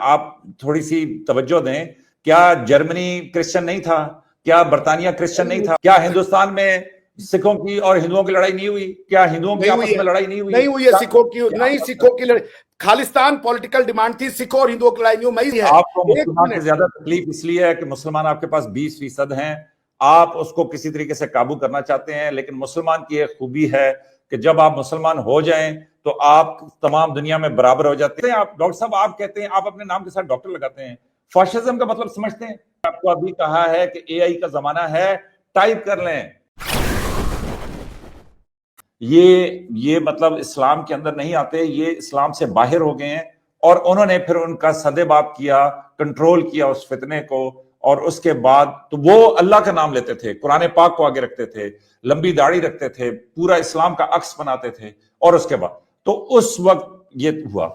आप थोड़ी सी तवज्जो दें, क्या जर्मनी क्रिश्चियन नहीं था? क्या बर्तानिया क्रिश्चियन नहीं था? क्या हिंदुस्तान में सिखों की और हिंदुओं की लड़ाई नहीं हुई? क्या हिंदुओं की आपस में लड़ाई नहीं हुई? नहीं हुई है सिखों की, नहीं सिखों की लड़ाई। खालिस्तान पॉलिटिकल डिमांड थी, सिखों और हिंदुओं की लड़ाई नहीं हुई है। आपको मुसलमान से ज्यादा तकलीफ इसलिए है कि मुसलमान आपके पास 20% हैं, आप उसको किसी तरीके से काबू करना चाहते हैं। लेकिन मुसलमान की एक खूबी है कि जब आप मुसलमान हो जाएं तो आप तमाम दुनिया में बराबर हो जाते हैं। आप डॉक्टर साहब, आप कहते हैं, आप अपने नाम के साथ डॉक्टर लगाते हैं, फाशिज्म का मतलब समझते हैं? आपको अभी कहा है कि एआई का जमाना है, टाइप कर लें। ये मतलब इस्लाम के अंदर नहीं आते, ये इस्लाम से बाहर हो गए हैं। और उन्होंने फिर उनका सदेबाप किया, कंट्रोल किया उस फितने को। और उसके बाद तो वो अल्लाह का नाम लेते थे, कुरान पाक को आगे रखते थे, लंबी दाढ़ी रखते थे, पूरा इस्लाम का अक्स बनाते थे। और उसके बाद तो उस वक्त ये हुआ।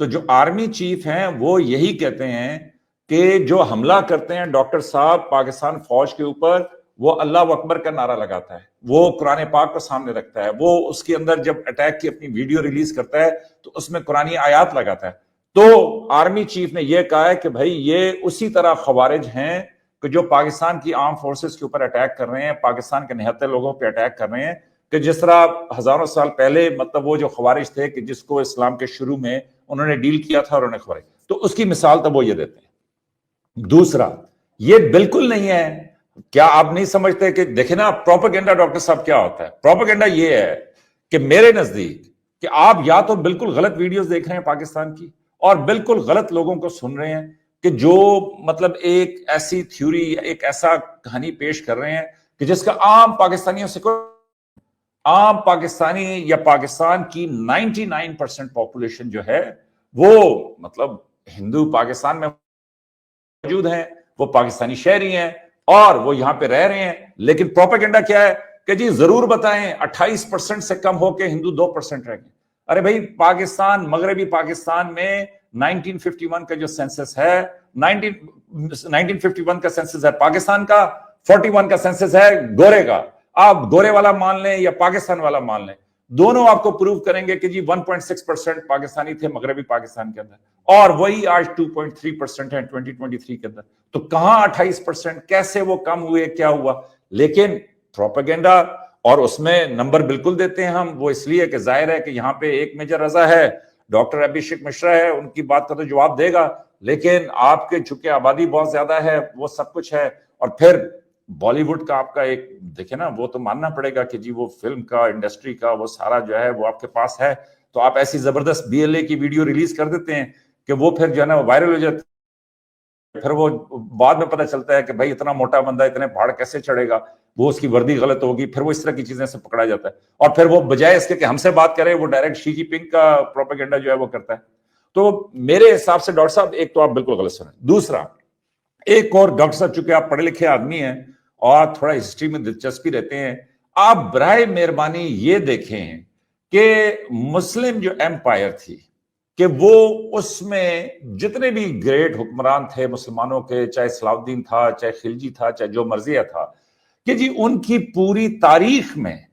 तो जो आर्मी चीफ हैं वो यही कहते हैं कि जो हमला करते हैं डॉक्टर साहब पाकिस्तान फौज के ऊपर, वो अल्लाह अकबर का नारा लगाता है, वो कुरान पाक को सामने रखता है, वो उसके अंदर जब अटैक की अपनी वीडियो रिलीज करता है तो उसमें कुरानी आयात लगाता है। तो आर्मी चीफ ने यह कहा है कि भाई ये उसी तरह खवारिज हैं कि जो पाकिस्तान की आर्म फोर्सेस के ऊपर अटैक कर रहे हैं, पाकिस्तान के निहत्ते लोगों पर अटैक कर रहे हैं, कि जिस तरह हजारों साल पहले मतलब वो जो खवारिज थे कि जिसको इस्लाम के शुरू में उन्होंने डील किया था और उन्हें खवारिज, तो उसकी मिसाल तो वो ये देते हैं। दूसरा, ये बिल्कुल नहीं है, क्या आप नहीं समझते कि देखे ना प्रोपेगेंडा डॉक्टर साहब क्या होता है? प्रोपेगेंडा ये है कि मेरे नजदीक कि आप या तो बिल्कुल गलत वीडियोस देख रहे हैं पाकिस्तान की और बिल्कुल गलत लोगों को सुन रहे हैं कि जो मतलब एक ऐसी थ्योरी, एक ऐसा कहानी पेश कर रहे हैं कि जिसका आम पाकिस्तानियों से कोई, आम पाकिस्तानी या पाकिस्तान की 99% पॉपुलेशन जो है वो मतलब हिंदू पाकिस्तान में मौजूद हैं, वो पाकिस्तानी शहरी हैं और वो यहां पे रह रहे हैं। लेकिन प्रोपेगेंडा क्या है कि जी जरूर बताएं 28% से कम होकर हिंदू 2% रह गए। अरे भाई, पाकिस्तान, मगरबी पाकिस्तान में 1951 का जो सेंसस है, 1951 का सेंसस है पाकिस्तान का, 41 का सेंसस है गोरे का। आप गोरे वाला मान लें या पाकिस्तान वाला मान लें, दोनों आपको प्रूव करेंगे कि जी 1.6% पाकिस्तानी थे मगरबी पाकिस्तान के अंदर, और वही आज 2.3% है 2023 के अंदर। तो कहां 28%, कैसे वो कम हुए, क्या हुआ? लेकिन प्रोपेगेंडा, और उसमें नंबर बिल्कुल देते हैं हम, वो इसलिए कि जाहिर है कि यहाँ पे एक मेजर रजा है, डॉक्टर अभिषेक मिश्रा है, उनकी बात का तो जवाब देगा। लेकिन आपके चूंकि आबादी बहुत ज्यादा है, वो सब कुछ है। और फिर बॉलीवुड का आपका एक देखे ना, वो तो मानना पड़ेगा कि जी वो फिल्म का, इंडस्ट्री का वो सारा जो है वो आपके पास है। तो आप ऐसी जबरदस्त बीएलए की वीडियो रिलीज कर देते हैं कि वो फिर जो है ना वायरल हो जाती है। फिर वो बाद में पता चलता है कि भाई इतना मोटा बंदा इतने पहाड़ कैसे चढ़ेगा, वो उसकी वर्दी गलत होगी, फिर वो इस तरह की चीजें से पकड़ा जाता है। और फिर वो बजाय इसके कि हमसे बात करे, वो डायरेक्ट शी जिनपिंग का प्रोपेगेंडा जो है वो करता है। तो मेरे हिसाब से डॉक्टर साहब, एक तो आप बिल्कुल गलत सुने। दूसरा, एक और डॉक्टर साहब, चूंकि आप पढ़े लिखे आदमी हैं और थोड़ा हिस्ट्री में दिलचस्पी रहते हैं, आप बराए मेहरबानी ये देखें कि मुस्लिम जो एम्पायर थी कि वो उसमें जितने भी ग्रेट हुक्मरान थे मुसलमानों के, चाहे सलाउद्दीन था, चाहे खिलजी था, चाहे जो मर्जिया था, कि जी उनकी पूरी तारीख में,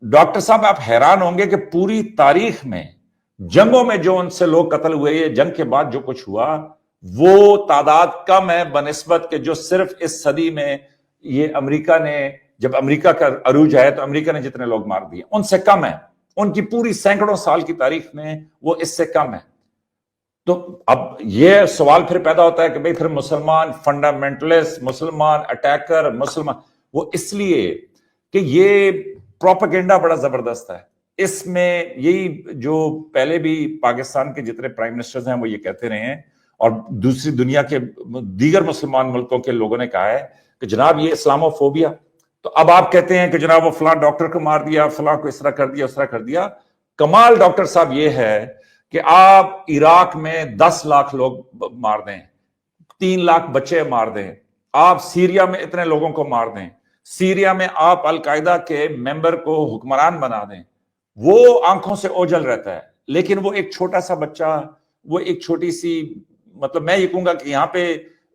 डॉक्टर साहब आप हैरान होंगे कि पूरी तारीख में जंगों में जो उनसे लोग कत्ल हुए, ये जंग के बाद जो कुछ हुआ, वो तादाद कम है बनिस्बत के जो सिर्फ इस सदी में ये अमेरिका ने, जब अमेरिका का अरूज है तो अमेरिका ने जितने लोग मार दिए उनसे कम है। उनकी पूरी सैकड़ों साल की तारीख में वो इससे कम है। तो अब ये सवाल फिर पैदा होता है कि भाई फिर मुसलमान फंडामेंटलिस्ट, मुसलमान अटैकर, मुसलमान, वो इसलिए कि ये प्रोपेगेंडा बड़ा जबरदस्त है। इसमें यही जो पहले भी पाकिस्तान के जितने प्राइम मिनिस्टर्स हैं वो ये कहते रहे हैं, और दूसरी दुनिया के दीगर मुसलमान मुल्कों के लोगों ने कहा है कि जनाब ये इस्लामोफोबिया। तो अब आप कहते हैं कि जनाब वो फलां डॉक्टर को मार दिया, फलां को इस तरह कर दिया, उस तरह कर दिया। कमाल डॉक्टर साहब ये है कि आप इराक में 10 लाख लोग मार दें, 3 लाख बच्चे मार दें, आप सीरिया में इतने लोगों को मार दें, सीरिया में आप अलकायदा के मेंबर को हुक्मरान बना दें, वो आंखों से ओझल रहता है। लेकिन वो एक छोटा सा बच्चा, वो एक छोटी सी, मतलब मैं ये कहूंगा कि यहां पे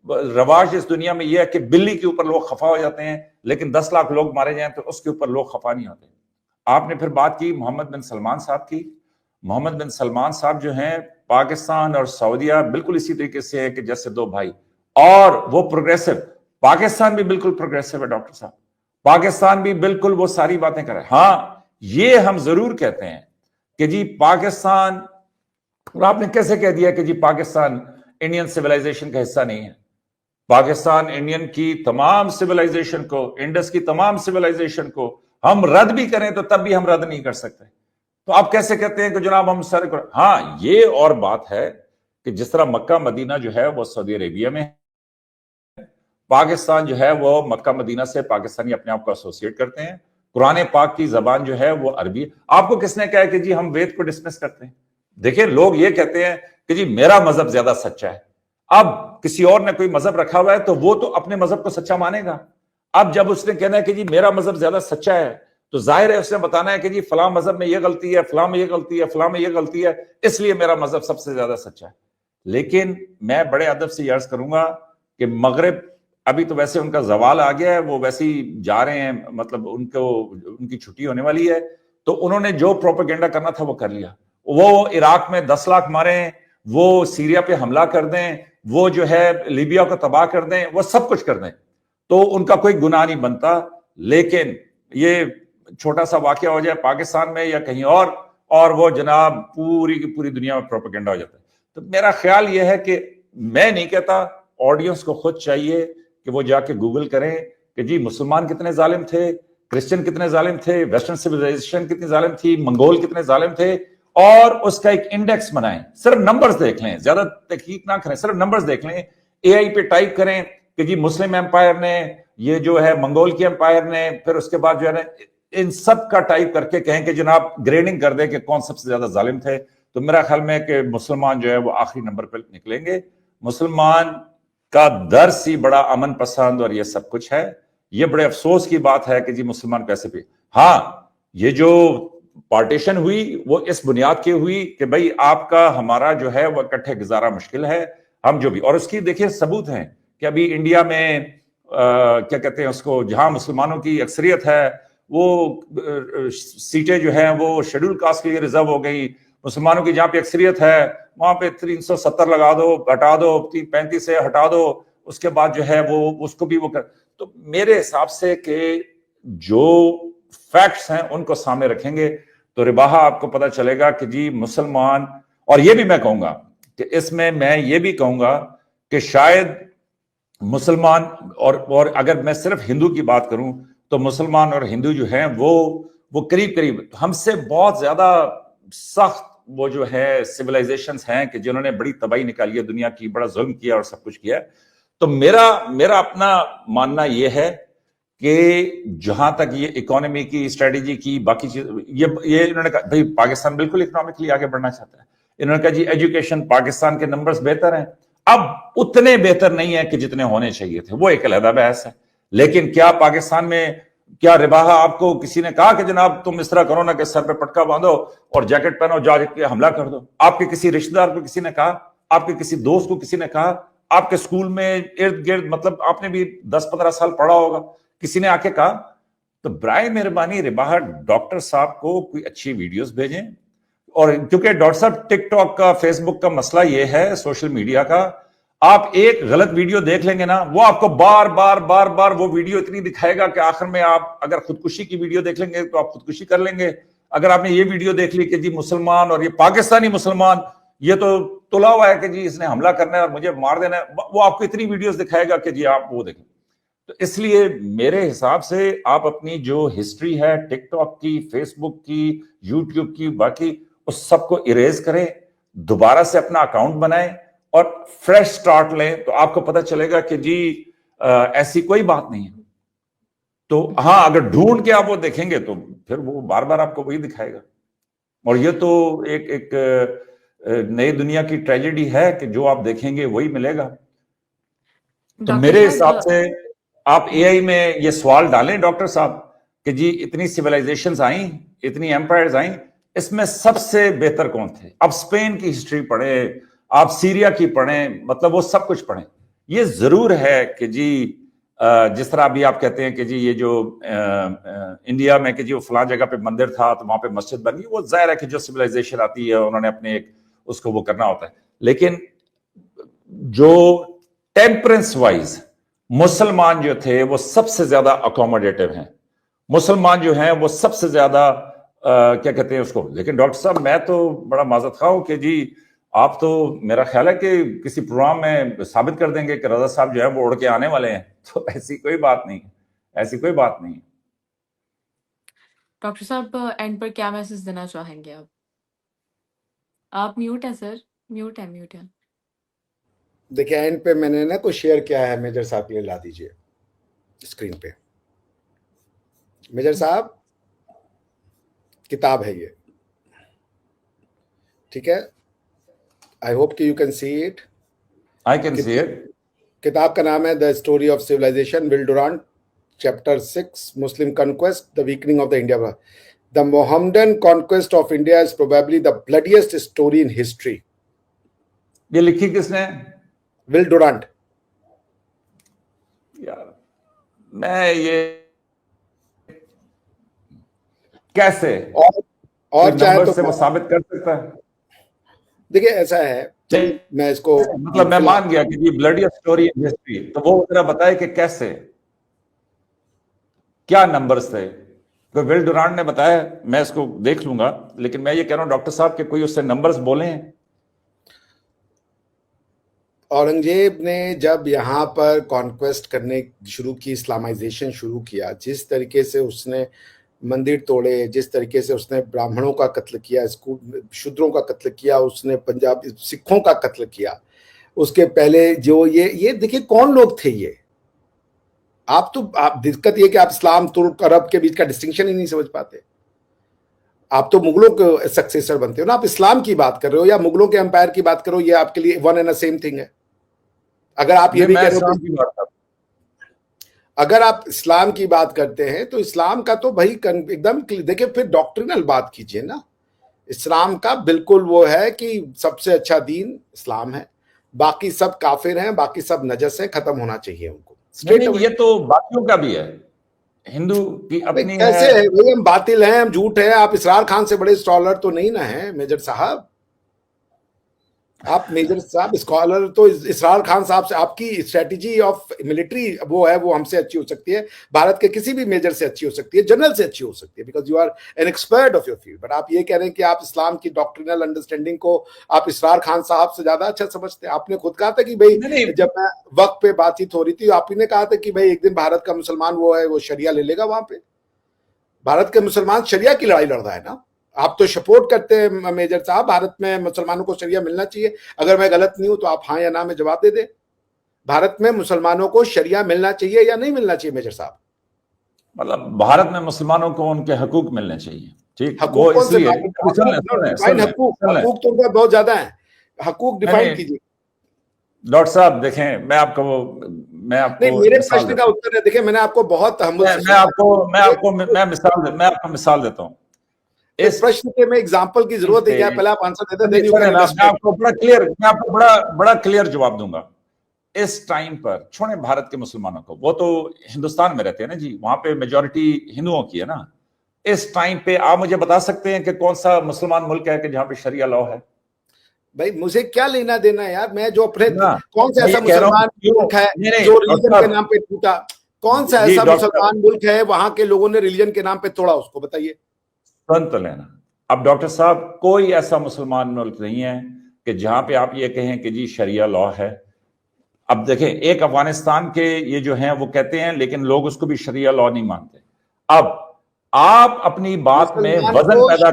रवाज इस दुनिया में यह है कि बिल्ली के ऊपर लोग खफा हो जाते हैं, लेकिन 10 लाख लोग मारे जाएं तो उसके ऊपर लोग खफा नहीं होते। आपने फिर बात की मोहम्मद बिन सलमान साहब की। मोहम्मद बिन सलमान साहब जो हैं पाकिस्तान और सऊदीया बिल्कुल इसी तरीके से है कि जैसे दो भाई, और वो प्रोग्रेसिव। पाकिस्तान भी बिल्कुल प्रोग्रेसिव है डॉक्टर साहब, पाकिस्तान भी बिल्कुल वो सारी बातें कर रहा है। हाँ, ये हम जरूर कहते हैं कि जी पाकिस्तान, और आपने कैसे कह दिया कि जी पाकिस्तान इंडियन सिविलाइजेशन का हिस्सा नहीं है? पाकिस्तान इंडियन की तमाम सिविलाइजेशन को, इंडस की तमाम सिविलाइजेशन को हम रद्द भी करें तो तब भी हम रद्द नहीं कर सकते। तो आप कैसे कहते हैं कि जनाब हम सर, हाँ ये और बात है कि जिस तरह मक्का मदीना जो है वो सऊदी अरेबिया में है, पाकिस्तान जो है वो मक्का मदीना से पाकिस्तानी अपने आप को एसोसिएट करते हैं, कुरान पाक की जबान जो है वो अरबी। आपको किसने कहा है कि जी हम वेद को डिसमिस करते हैं? देखिए, लोग ये कहते हैं कि जी मेरा मजहब ज्यादा सच्चा है। अब किसी और ने कोई मजहब रखा हुआ है तो वो तो अपने मजहब को सच्चा मानेगा। अब जब उसने कहना है कि जी मेरा मजहब ज्यादा सच्चा है, तो जाहिर है उसने बताना है कि जी फलां मजहब में ये गलती है, फलां में ये गलती है, फलां में ये गलती है, इसलिए मेरा मजहब सबसे ज्यादा सच्चा है। लेकिन मैं बड़े अदब से अर्ज करूंगा कि मगरिब, अभी तो वैसे उनका जवाल आ गया है, वो वैसे ही जा रहे हैं, मतलब उनको उनकी छुट्टी होने वाली है, तो उन्होंने जो प्रोपेगेंडा करना था वो कर लिया। वो इराक में 10 लाख मारे, वो सीरिया पे हमला कर दें, वो जो है लीबिया को तबाह कर दें, वो सब कुछ कर दें, तो उनका कोई गुनाह नहीं बनता। लेकिन ये छोटा सा वाकया हो जाए पाकिस्तान में या कहीं और वो जनाब पूरी की पूरी दुनिया में प्रोपेगेंडा हो जाता है। तो मेरा ख्याल यह है कि मैं नहीं कहता, ऑडियंस को खुद चाहिए कि वो जाके गूगल करें कि जी मुसलमान कितने जालिम थे, क्रिश्चियन कितने जालिम थे, वेस्टर्न सिविलाइजेशन कितनी जालिम थी, मंगोल कितने जालिम थे, और उसका एक इंडेक्स बनाएं। सिर्फ नंबर्स देख लें, ज्यादा तहकीक ना करें, सिर्फ नंबर्स देख लें। एआई पे टाइप करें कि जी मुस्लिम एम्पायर ने, ये जो है मंगोल की एम्पायर ने, फिर उसके बाद जो है इन सब का टाइप करके कहें कि जनाब ग्रेडिंग कर दे कि कौन सबसे ज्यादा जालिम थे, तो मेरा ख्याल में कि मुसलमान जो है वो आखिरी नंबर पर निकलेंगे। मुसलमान का दर्स ही बड़ा अमन पसंद और ये सब कुछ है। ये बड़े अफसोस की बात है कि जी मुसलमान कैसे भी, हाँ ये जो पार्टीशन हुई वो इस बुनियाद की हुई कि भाई आपका हमारा जो है वो इकट्ठे गुजारा मुश्किल है, हम जो भी, और उसकी देखिए सबूत हैं कि अभी इंडिया में क्या कहते हैं उसको, जहां मुसलमानों की अक्सरियत है वो सीटें जो है वो शेड्यूल कास्ट के लिए रिजर्व हो गई। मुसलमानों की जहां पे अक्सरियत है वहां पे 370 लगा दो, हटा दो, 35 से हटा दो, उसके बाद जो है वो उसको भी वो कर। तो मेरे हिसाब से कि जो फैक्ट्स हैं उनको सामने रखेंगे तो रिबाहा आपको पता चलेगा कि जी मुसलमान, और ये भी मैं कहूंगा कि इसमें मैं ये भी कहूंगा कि शायद मुसलमान और अगर मैं सिर्फ हिंदू की बात करूं तो मुसलमान और हिंदू जो हैं वो करीब करीब हमसे बहुत ज्यादा सख्त वो जो है सिविलाइजेशंस हैं कि जिन्होंने बड़ी तबाही निकाली है दुनिया की, बड़ा जुल्म किया और सब कुछ किया। तो मेरा अपना मानना यह है कि जहां तक ये इकोनॉमी की स्ट्रेटेजी की बाकी चीज, ये इन्होंने कहा भाई पाकिस्तान बिल्कुल इकोनॉमिकली आगे बढ़ना चाहता है। इन्होंने कहा जी एजुकेशन, पाकिस्तान के नंबर्स बेहतर हैं, अब उतने बेहतर नहीं है कि जितने होने चाहिए थे, वो एक अलग बहस है। लेकिन क्या पाकिस्तान में, क्या रिबाहा आपको किसी ने कहा कि जनाब तुम इस तरह करो ना कि सर पे पटका बांधो और जैकेट पहनो, जाके हमला कर दो? आपके किसी रिश्तेदार को किसी ने कहा? आपके किसी दोस्त को किसी ने कहा? आपके स्कूल में इर्द गिर्द, मतलब आपने भी 10-15 साल पढ़ा होगा, किसी ने आके कहा? तो बराए मेहरबानी रिबाहा डॉक्टर साहब को कोई अच्छी वीडियोस भेजें। और क्योंकि डॉक्टर साहब टिकटॉक का, फेसबुक का मसला ये है, सोशल मीडिया का, आप एक गलत वीडियो देख लेंगे ना, वो आपको बार बार वो वीडियो इतनी दिखाएगा कि आखिर में आप अगर खुदकुशी की वीडियो देख लेंगे तो आप खुदकुशी कर लेंगे। अगर आपने ये वीडियो देख ली कि जी मुसलमान और ये पाकिस्तानी मुसलमान, ये तो तुला हुआ है कि जी इसने हमला करना है और मुझे मार देना है, वो आपको इतनी वीडियोस दिखाएगा कि जी आप वो देखें। तो इसलिए मेरे हिसाब से आप अपनी जो हिस्ट्री है टिकटॉक की, फेसबुक की, यूट्यूब की, बाकी उस सबको इरेज करें, दोबारा से अपना अकाउंट बनाएं और फ्रेश स्टार्ट लें, तो आपको पता चलेगा कि जी ऐसी कोई बात नहीं है। तो हाँ, अगर ढूंढ के आप वो देखेंगे तो फिर वो बार बार आपको वही दिखाएगा। और ये तो एक नई दुनिया की ट्रेजेडी है कि जो आप देखेंगे वही मिलेगा। तो मेरे हिसाब से आप एआई में ये सवाल डालें डॉक्टर साहब कि जी इतनी सिविलाइजेशंस आई, इतनी एम्पायर्स आई, इसमें सबसे बेहतर कौन थे? अब स्पेन की हिस्ट्री पढ़े, आप सीरिया की पढ़ें, मतलब वो सब कुछ पढ़ें। ये जरूर है कि जी जिस तरह अभी आप कहते हैं कि जी ये जो इंडिया में कि जी वो फलां जगह पे मंदिर था तो वहां पे मस्जिद बनी, वो जाहिर है कि जो सिविलाइजेशन आती है उन्होंने अपने एक उसको वो करना होता है। लेकिन जो टेम्परेंस वाइज मुसलमान जो थे वो सबसे ज्यादा अकोमोडेटिव हैं, मुसलमान जो हैं वो सबसे ज्यादा क्या कहते हैं उसको। लेकिन डॉक्टर साहब मैं तो बड़ा माजरत खा हूं कि जी आप तो मेरा ख्याल है कि किसी प्रोग्राम में साबित कर देंगे कि रजा साहब जो है वो उड़ के आने वाले हैं, तो ऐसी कोई बात नहीं, ऐसी कोई बात नहीं। डॉक्टर साहब एंड पर क्या मैसेज देना चाहेंगे आप म्यूट है सर, म्यूट है। देखिए एंड पे मैंने ना कुछ शेयर किया है, मेजर साहब के लिए ला दीजिए स्क्रीन पे। मेजर साहब किताब है ये, ठीक है, आई होप कि you can see it. I can see it. किताब का नाम है the story of civilization, Will Durant, chapter 6, Muslim conquest, the weakening of the India. The Mohammedan conquest of India is probably the bloodiest story in history. ये लिखी किसने? Will डुरांट। यार मैं ये कैसे और चाहे तो से वो साबित कर सकता है? देखिए ऐसा है, मैं इसको मतलब मैं मान गया कि ये ब्लडी स्टोरी इन हिस्ट्री, तो वो जरा बताए कि कैसे, क्या नंबर्स थे? तो विल डुरांट ने बताया, मैं इसको देख लूंगा, लेकिन मैं ये कह रहा हूं डॉक्टर साहब के कोई उससे नंबर्स बोले हैं? औरंगजेब ने जब यहाँ पर कॉन्क्वेस्ट करने शुरू की, इस्लामाइजेशन शुरू किया, जिस तरीके से उसने मंदिर तोड़े, जिस तरीके से उसने ब्राह्मणों का कत्ल किया, शूद्रों का कत्ल किया, उसने पंजाब सिखों का कत्ल किया, उसके पहले जो ये देखिए कौन लोग थे ये। आप दिक्कत ये कि आप इस्लाम तुर्क अरब के बीच का डिस्टिंक्शन ही नहीं समझ पाते। आप तो मुगलों के सक्सेसर बनते हो ना, आप इस्लाम की बात कर रहे हो या मुगलों के एम्पायर की बात करो, ये आपके लिए one and the same thing है। अगर आप ये भी कह रहे हो, अगर आप इस्लाम की बात करते हैं तो इस्लाम का तो भाई एकदम देखिए, फिर डॉक्ट्रिनल बात कीजिए ना। इस्लाम का बिल्कुल वो है कि सबसे अच्छा दीन इस्लाम है, बाकी सब काफिर हैं, बाकी सब नजस है, खत्म होना चाहिए उनको। नहीं, ये तो बाकियों का भी है, हिंदू की अपनी कैसे है भाई, हम बातिल हैं, हम झूठ हैं। आप इसरार खान से बड़े स्कॉलर तो नहीं ना है मेजर साहब। आप मेजर साहब स्कॉलर तो इसरार खान साहब से, आपकी स्ट्रेटेजी ऑफ मिलिट्री वो है, वो हमसे अच्छी हो सकती है, भारत के किसी भी मेजर से अच्छी हो सकती है, जनरल से अच्छी हो सकती है, because you are an expert of your field. But आप ये कह रहे हैं कि आप इस्लाम की डॉक्ट्रिनल अंडरस्टैंडिंग को आप इसरार खान साहब से ज्यादा अच्छा समझते हैं। आपने खुद कहा था कि भाई, जब मैं वक्त पे बातचीत हो रही थी, आप ही ने कहा था कि भाई एक दिन भारत का मुसलमान वो है, वो शरिया ले लेगा। वहां पे भारत के मुसलमान शरिया की लड़ाई लड़ रहा है ना। आप तो सपोर्ट करते हैं मेजर साहब, भारत में मुसलमानों को शरिया मिलना चाहिए। अगर मैं गलत नहीं हूं तो आप हाँ या ना में जवाब दे दें। भारत में मुसलमानों को शरिया मिलना चाहिए या नहीं मिलना चाहिए मेजर साहब? मतलब भारत में मुसलमानों को उनके हकूक मिलने चाहिए, ठीक? हकूक कौन से? हकूक तो उनका बहुत ज्यादा है, हकूक डिफाइन कीजिए। डॉक्टर साहब देखें, मैं आपको नहीं, मेरे प्रश्न का उत्तर है। देखिए मैंने आपको बहुत मैं मिसाल देता हूं। इस प्रश्न के में एग्जांपल की जरूरत है क्या? पहले आप आंसर देते हैं, मैं आपको बड़ा क्लियर जवाब दूंगा। इस टाइम पर छोड़े भारत के मुसलमानों को, वो तो हिंदुस्तान में रहते हैं ना जी, वहां पे मेजॉरिटी हिंदुओं की है ना। इस टाइम पे आप मुझे बता सकते हैं कि कौन सा मुसलमान मुल्क है कि जहां पे शरिया लॉ है? भाई मुझे क्या लेना देना है यार, मैं जो अपने कौन सा ऐसा मुसलमान मुल्क है जो रिलीजन के नाम पे टूटा? कौन सा ऐसा मुसलमान मुल्क है वहां के लोगों ने रिलीजन के नाम पे तोड़ा? उसको बताइए। सुन तो लेना। अब डॉक्टर साहब, कोई ऐसा मुसलमान मुल्क नहीं है कि जहां पे आप ये कहें कि जी शरिया लॉ है। अब देखें, एक अफगानिस्तान के ये जो हैं वो कहते हैं, लेकिन लोग उसको भी शरिया लॉ नहीं मानते। अब आप अपनी बात में वजन पैदा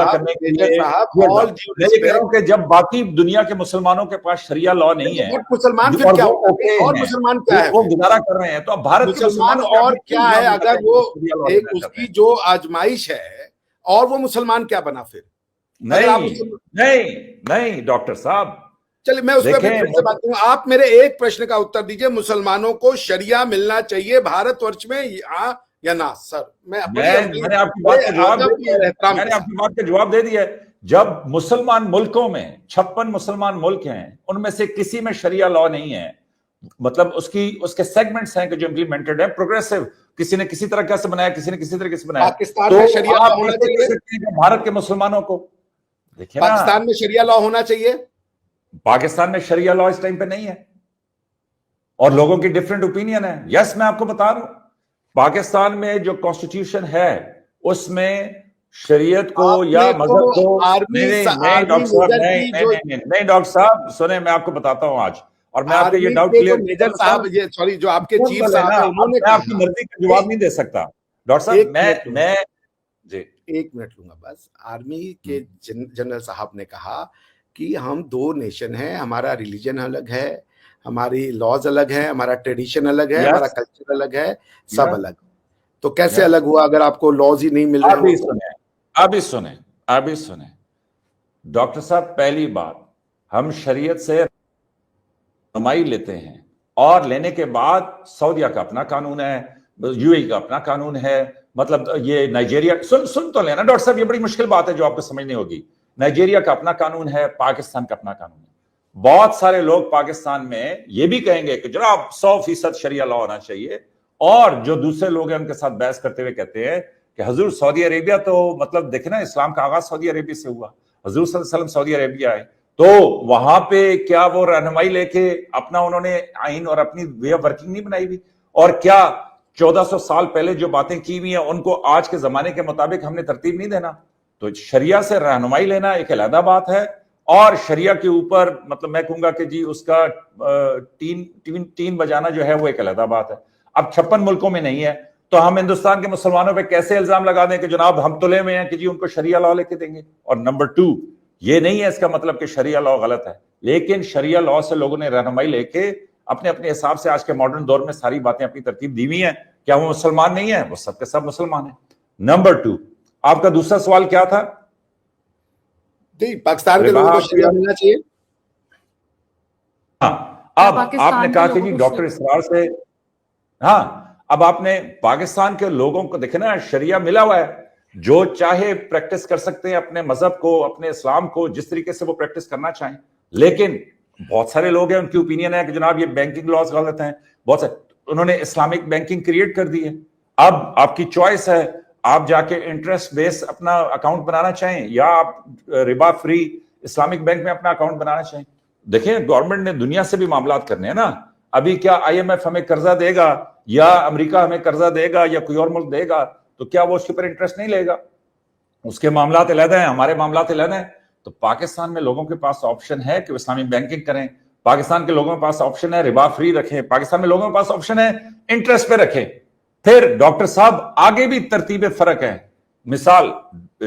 करने के लिए जब बाकी दुनिया के मुसलमानों के पास शरिया लॉ नहीं है, मुसलमान फिर क्या और मुसलमान क्या है? वो गुजारा कर रहे हैं, तो अब भारत के मुसलमान और क्या है? अगर वो एक उसकी जो आजमाइश है और वो मुसलमान क्या बना फिर? नहीं डॉक्टर साहब, चलिए मैं उस पर फिर से बात करूंगा। आप मेरे एक प्रश्न का उत्तर दीजिए, मुसलमानों को शरिया मिलना चाहिए भारतवर्ष में, हाँ या ना? सर मैंने आपकी बात का जवाब दे दिया। जब मुसलमान मुल्कों में 56 मुसलमान मुल्क हैं, उनमें से किसी में शरिया लॉ नहीं है, मतलब उसके सेगमेंट्स हैं कि जो इंप्लीमेंटेड है प्रोग्रेसिव, किसी ने किसी तरह कैसे बनाया, किसी ने किसी तरीके से बनाया। पाकिस्तान तो में शरिया आप लॉ होना कैसे कह चाहिए, सकते हैं कि भारत के मुसलमानों को, देखिए ना, पाकिस्तान में शरिया लॉ होना चाहिए। पाकिस्तान में शरिया लॉ इस टाइम पे नहीं है और लोगों की डिफरेंट ओपिनियन है। यस, मैं आपको बता रहा हूं, पाकिस्तान में जो कॉन्स्टिट्यूशन है उसमें शरीयत को या आपने मजहब तो को आर्मी नहीं डॉक्टर साहब, मेजर नहीं की नहीं जो नहीं नहीं नहीं डॉक्टर साहब सुने, मैं आपको बताता हूं आज, और मैं आपका ये आर्मी डाउट के जो क्लियर, मेजर साहब, ये सॉरी, जो आपके चीफ साहब है, उन्होंने मैं आपकी कहा, मर्जी का जवाब नहीं दे सकता डॉक्टर साहब। एक मिनट लूंगा, मैं जी एक मिनट लूंगा बस। आर्मी के जनरल साहब ने कहा कि हम दो नेशन हैं, हमारा रिलीजन अलग है, हमारी लॉज अलग है, हमारा ट्रेडिशन अलग है, हमारा कल्चर अलग है, सब अलग। तो कैसे अलग हुआ अगर आपको लॉज ही नहीं मिल रहे अभी हैं? सुने, अभी सुने डॉक्टर साहब, पहली बात, हम शरीयत से रहनुमाई लेते हैं और लेने के बाद सऊदीया का अपना कानून है, यूएई का अपना कानून है, मतलब ये नाइजीरिया, सुन तो लेना डॉक्टर साहब, ये बड़ी मुश्किल बात है जो आपको समझनी होगी। नाइजीरिया का अपना कानून है, पाकिस्तान का अपना कानून है। बहुत सारे लोग पाकिस्तान में ये भी कहेंगे कि जनाब 100% शरिया लॉ होना चाहिए, और जो दूसरे लोग हैं उनके साथ बहस करते हुए कहते हैं कि हजूर सऊदी अरेबिया तो, मतलब देखे ना, इस्लाम का आगाज सऊदी अरेबिया से हुआ, हजूर सल्लल्लाहु अलैहि वसल्लम सऊदी अरेबिया आए, तो वहां पे क्या वो रहनुमाई लेके अपना उन्होंने आइन और अपनी वे ऑफ वर्किंग नहीं बनाई हुई? और क्या 1400 साल पहले जो बातें की हुई हैं उनको आज के जमाने के मुताबिक हमने तरतीब नहीं देना? तो शरिया से रहनुमाई लेना एक अलग बात है, और शरिया के ऊपर, मतलब मैं कहूंगा कि जी उसका टीन बजाना जो है वो एक अलग बात है। अब 56 मुल्कों में नहीं है, तो हम हिंदुस्तान के मुसलमानों पे कैसे इल्जाम लगा दें कि जनाब हम तुले में हैं कि जी उनको शरिया लॉ लेके देंगे? और नंबर 2, ये नहीं है इसका मतलब कि शरिया लॉ गलत है, लेकिन शरिया लॉ से लोगों ने रहनुमाई लेके अपने अपने हिसाब से आज के मॉडर्न दौर में सारी बातें अपनी तरतीब दी हुई हैं। क्या वो मुसलमान नहीं है? वो सबके सब मुसलमान है। नंबर 2, आपका दूसरा सवाल क्या था? पाकिस्तान के लोगों को शरिया मिलना चाहिए। हाँ, अब आपने कहा कि जी डॉक्टर इसरार से, हाँ, अब आपने पाकिस्तान के लोगों को देखे ना, शरिया मिला हुआ है, जो चाहे प्रैक्टिस कर सकते हैं अपने मजहब को, अपने इस्लाम को, जिस तरीके से वो प्रैक्टिस करना चाहें। लेकिन बहुत सारे लोग हैं, उनकी ओपिनियन है कि जनाब ये बैंकिंग लॉज गलत हैं, बहुत सारे, उन्होंने इस्लामिक बैंकिंग क्रिएट कर दी है। अब आपकी चॉइस है, आप जाके इंटरेस्ट बेस अपना अकाउंट बनाना चाहें या आप रिबा फ्री इस्लामिक बैंक में अपना अकाउंट बनाना चाहें। देखिए, गवर्नमेंट ने दुनिया से भी मामलात करने हैं ना। अभी क्या आईएमएफ हमें कर्जा देगा या अमेरिका हमें कर्जा देगा या कोई और मुल्क देगा, तो क्या वो उसके ऊपर इंटरेस्ट नहीं लेगा? उसके मामलात अलग हैं, हमारे मामलात अलग हैं। तो पाकिस्तान में लोगों के पास ऑप्शन है कि वो इस्लामिक बैंकिंग करें, पाकिस्तान के लोगों के पास ऑप्शन है रिबा फ्री रखें, पाकिस्तान में लोगों के पास ऑप्शन है इंटरेस्ट पे रखें। फिर डॉक्टर साहब आगे भी तरतीबे फर्क है। मिसाल,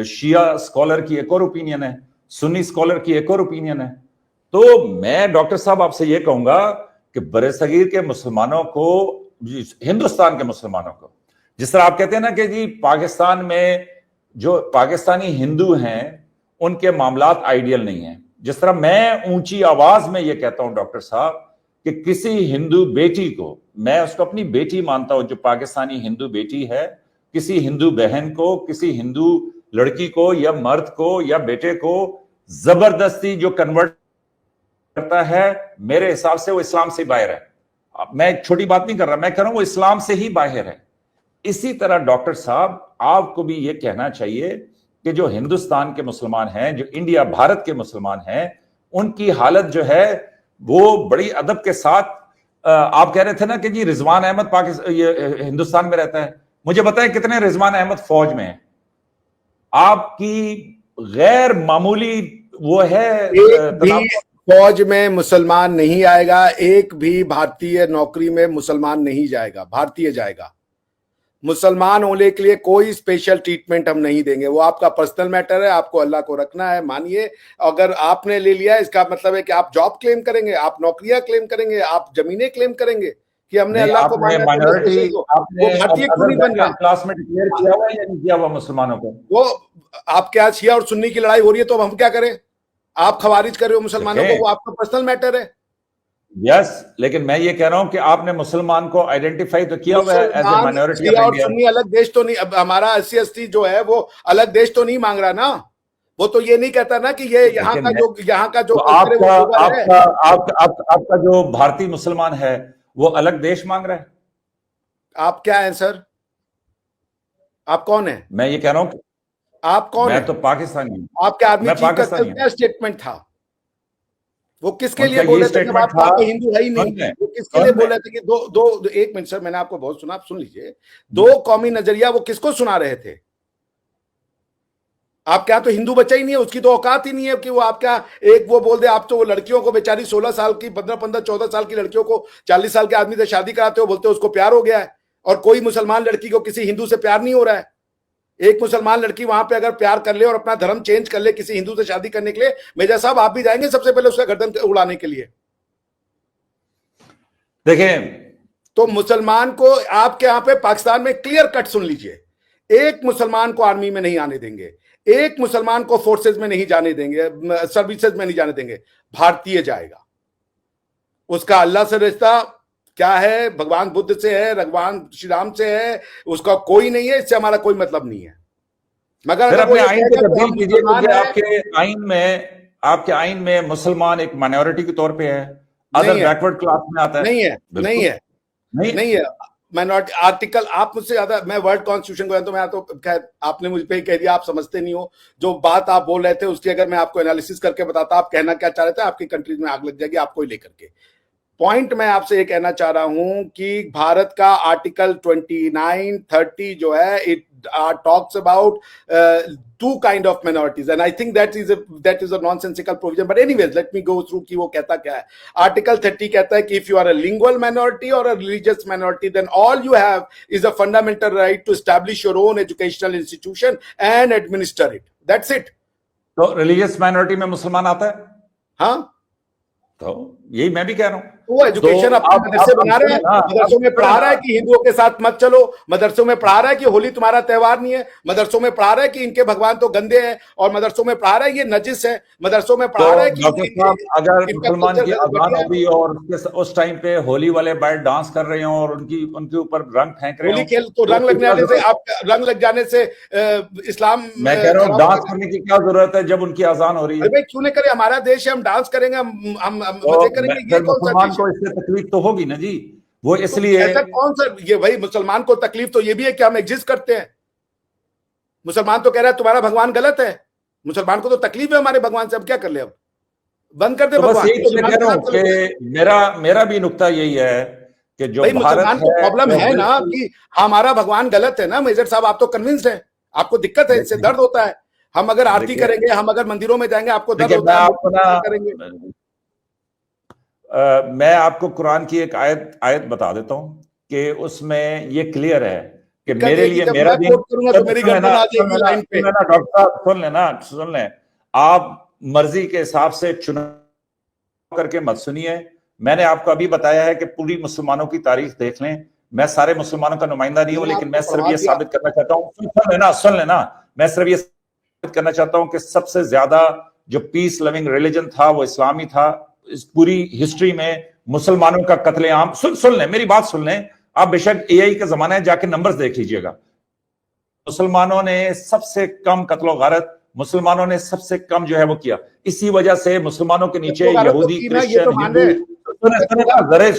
शिया स्कॉलर की एक और ओपिनियन है, सुन्नी स्कॉलर की एक और ओपिनियन है। तो मैं डॉक्टर साहब आपसे यह कहूंगा कि बरसगीर के मुसलमानों को, हिंदुस्तान के मुसलमानों को, जिस तरह आप कहते हैं ना कि जी पाकिस्तान में जो पाकिस्तानी हिंदू हैं उनके मामलात आइडियल नहीं है, जिस तरह मैं ऊंची आवाज में यह कहता हूं डॉक्टर साहब कि किसी हिंदू बेटी को, मैं उसको अपनी बेटी मानता हूं, जो पाकिस्तानी हिंदू बेटी है, किसी हिंदू बहन को, किसी हिंदू लड़की को या मर्द को या बेटे को जबरदस्ती जो कन्वर्ट करता है, मेरे हिसाब से वो इस्लाम से बाहर है। मैं एक छोटी बात नहीं कर रहा, मैं कह रहा हूं वो इस्लाम से ही बाहर है। इसी तरह डॉक्टर साहब आपको भी ये कहना चाहिए कि जो हिंदुस्तान के मुसलमान हैं, जो इंडिया भारत के मुसलमान हैं, उनकी हालत जो है वो बड़ी अदब के साथ, आप कह रहे थे ना कि जी रिजवान अहमद पाकिस्तान ये हिंदुस्तान में रहता है, मुझे बताएं कितने रिजवान अहमद फौज में हैं? आपकी गैर मामूली वो है, फौज में मुसलमान नहीं आएगा, एक भी भारतीय नौकरी में मुसलमान नहीं जाएगा, भारतीय जाएगा। मुसलमान होने के लिए कोई स्पेशल ट्रीटमेंट हम नहीं देंगे, वो आपका पर्सनल मैटर है, आपको अल्लाह को रखना है, मानिए। अगर आपने ले लिया इसका मतलब है कि आप जॉब क्लेम करेंगे, आप नौकरियां क्लेम करेंगे, आप जमीनें क्लेम करेंगे कि हमने अल्लाह को माना, माइनॉरिटी, वो भारतीय क्यों नहीं बन रहा? क्लास में डिक्लेयर किया हुआ या नहीं किया हुआ मुसलमानों को? वो आप क्या, शिया और सुन्नी की लड़ाई हो रही है तो हम क्या करें? आप खवारिज कर रहे हो मुसलमानों को, वो आपका पर्सनल मैटर है। यस, लेकिन मैं ये कह रहा हूं कि आपने मुसलमान को आइडेंटिफाई तो किया हुआ है as a minority of India. Sunni अलग देश तो नहीं, अब हमारा 80-80 जो है वो अलग देश तो नहीं मांग रहा ना, वो तो ये नहीं कहता ना कि ये यहाँ का जो तो कल्चर है वो global है। आपका जो भारतीय मुसलमान है वो अलग देश मांग रहा है। आप क्या हैं सर? आप कौन है? मैं ये कह रहा हूं कि आप कौन मैं है? तो पाकिस्तानी हूं। आपके आर्मी मैं चीफ का पाकिस्तानी कल हूं। क्या स्टेटमेंट था? वो किसके उनका लिए बोल ये रहे थे जब स्टेटमेंट आप था। वहां पे हिंदू है ही नहीं? सुन लें, वो किसके लिए बोल रहे थे कि एक मिनट सर, मैंने आपको बहुत सुना, आप सुन लीजिए। दो कौमी नजरिया वो किसको सुना रहे थे? आप क्या तो हिंदू बच्चा ही नहीं है, उसकी तो औकात ही नहीं है कि वो आप क्या एक वो बोल दे। आप तो वो लड़कियों को बेचारी 16 साल की 15 14 साल की लड़कियों को 40 साल के आदमी से शादी कराते हो, बोलते हो उसको प्यार हो गया है। और कोई मुसलमान लड़की को किसी हिंदू से प्यार नहीं हो रहा है। एक मुसलमान लड़की वहां पे अगर प्यार कर ले और अपना धर्म चेंज कर ले किसी हिंदू से शादी करने के लिए, मेजर साहब आप भी जाएंगे सबसे पहले उसका गर्दन उड़ाने के लिए? देखें, तो मुसलमान को आपके यहां पे पाकिस्तान में क्लियर कट सुन लीजिए, एक मुसलमान को आर्मी में नहीं आने देंगे, एक मुसलमान को फोर्सेज में नहीं जाने देंगे, सर्विसेज में नहीं जाने देंगे। भारतीय जाएगा। उसका अल्लाह से रिश्ता क्या है? भगवान बुद्ध से है, भगवान श्री राम से है, उसका कोई नहीं है। इससे हमारा कोई मतलब नहीं है। मगर फिर अगर वो अपने ये आइन कहेगा को कि तब्दील हम कीजिए, मुसलमान क्योंकि हैं, आपके आइन में मुसलमान एक माइनॉरिटी के तौर पे है, नहीं अदर है, बैकवर्ड क्लास में आता है। नहीं है, नहीं बिल्कुल है, नहीं। नहीं है। माइनॉरिटी आर्टिकल, आप मुझसे ज्यादा, मैं वर्ल्ड कॉन्स्टिट्यूशन को तो मैं तो खैर आपने मुझ पे ही कह दिया, आप समझते नहीं हो। जो बात आप बोल रहे थे उसकी अगर मैं आपको एनालिसिस करके बताता, आप कहना क्या चाह रहे थे, आपकी कंट्रीज में आग लग जाएगी आपको ही लेकर के। पॉइंट मैं आपसे ये कहना चाह रहा हूं कि भारत का आर्टिकल 29, 30 जो है, it talks about two kind of minorities, and I think that is a nonsensical provision, but anyways let me go through कि वो कहता क्या है। आर्टिकल 30 कहता है कि if you are a lingual minority or a religious minority, then all you have is a fundamental right to establish your own educational institution and administer it, that's it। तो religious minority में मुसलमान आता है? हाँ, तो यही मैं भी कह रहा हूं। वो एजुकेशन अपने मदरसे बना रहे हैं, मदरसों में पढ़ा रहा है कि हिंदुओं के साथ मत चलो, मदरसों में पढ़ा रहा है कि होली तुम्हारा त्योहार नहीं है, मदरसों में पढ़ा रहा है कि इनके भगवान तो गंदे हैं, और मदरसों में पढ़ा रहा है ये नजिस है, मदरसों में पढ़ा रहा है कि अगर मुसलमान की अजान हो रही और उस टाइम पे होली वाले बाहर डांस कर रहे हो और उनके ऊपर रंग फेंक रहे हो, होली खेल तो रंग लग जाने से, आप रंग लग जाने से इस्लाम, मैं कह रहा हूँ डांस करने की क्या जरूरत है जब उनकी अजान हो रही है? भाई क्यों नहीं करे, हमारा देश है, हम डांस करेंगे, हम मजे करेंगे। ये कौन सा मुसलमान को इससे तकलीफ तो होगी ना जी, वो इसलिए ऐसा कौन सा, ये भाई मुसलमान को तकलीफ तो ये भी है कि हम एग्जिस्ट करते हैं। मुसलमान तो कह रहा है तुम्हारा भगवान गलत है, मुसलमान को तो तकलीफ है हमारे भगवान से, अब क्या कर ले, अब बंद कर दे तो भगवान। बस यही तो मैं कह रहा हूं कि मेरा भी नुक्ता यही है कि जो भाई भारत मुसलमान को प्रॉब्लम है ना कि हमारा भगवान गलत है ना। मेजर साहब आप तो कन्विंस्ड हैं, आपको दिक्कत है, इससे दर्द होता है। हम अगर आरती करेंगे, हम अगर मंदिरों में जाएंगे, आपको दर्द होता है, करेंगे। मैं आपको कुरान की एक आयत बता देता हूं कि उसमें ये क्लियर है कि मेरे लिए मेरा दिन, डॉक्टर साहब सुन लें, आप मर्जी के हिसाब से चुनाव करके मत सुनिए। मैंने आपको अभी बताया है कि पूरी मुसलमानों की तारीख देख लें। मैं सारे मुसलमानों का नुमाइंदा नहीं हूं, लेकिन मैं सिर्फ ये साबित करना चाहता हूं, सुन लेना, मैं सिर्फ ये साबित करना चाहता हूं कि सबसे ज्यादा जो पीस लविंग रिलीजन था वो इस्लामी था। इस पूरी हिस्ट्री में मुसलमानों का कत्लेआम, सुन लें, मेरी बात सुन लें, आप बेशक एआई का जमाना है, जाके नंबर्स देख लीजिएगा। मुसलमानों ने सबसे कम कत्लो गारत, मुसलमानों ने सबसे कम जो है वो किया। इसी वजह से मुसलमानों के नीचे यहूदी, क्रिश्चियन, हिंदू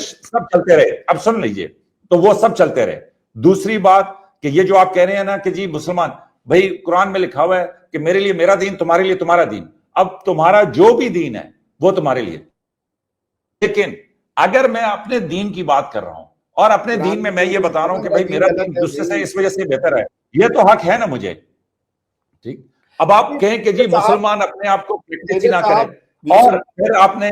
सब चलते रहे। अब सुन लीजिए, तो वो सब चलते रहे। दूसरी बात कि ये जो आप कह रहे हैं ना कि जी मुसलमान, भाई कुरान में लिखा हुआ है कि मेरे लिए मेरा दीन, तुम्हारे लिए तुम्हारा दीन। अब तुम्हारा जो भी दीन है वो तुम्हारे लिए, लेकिन अगर मैं अपने दीन की बात कर रहा हूं और अपने दीन में मैं ये बता रहा हूँ कि भाई मेरा दीन दूसरे से इस वजह से बेहतर है, ये तो हक है ना मुझे, ठीक। अब आप कहें कि जी मुसलमान अपने आप को प्रैक्टिस ना करें, और फिर आपने,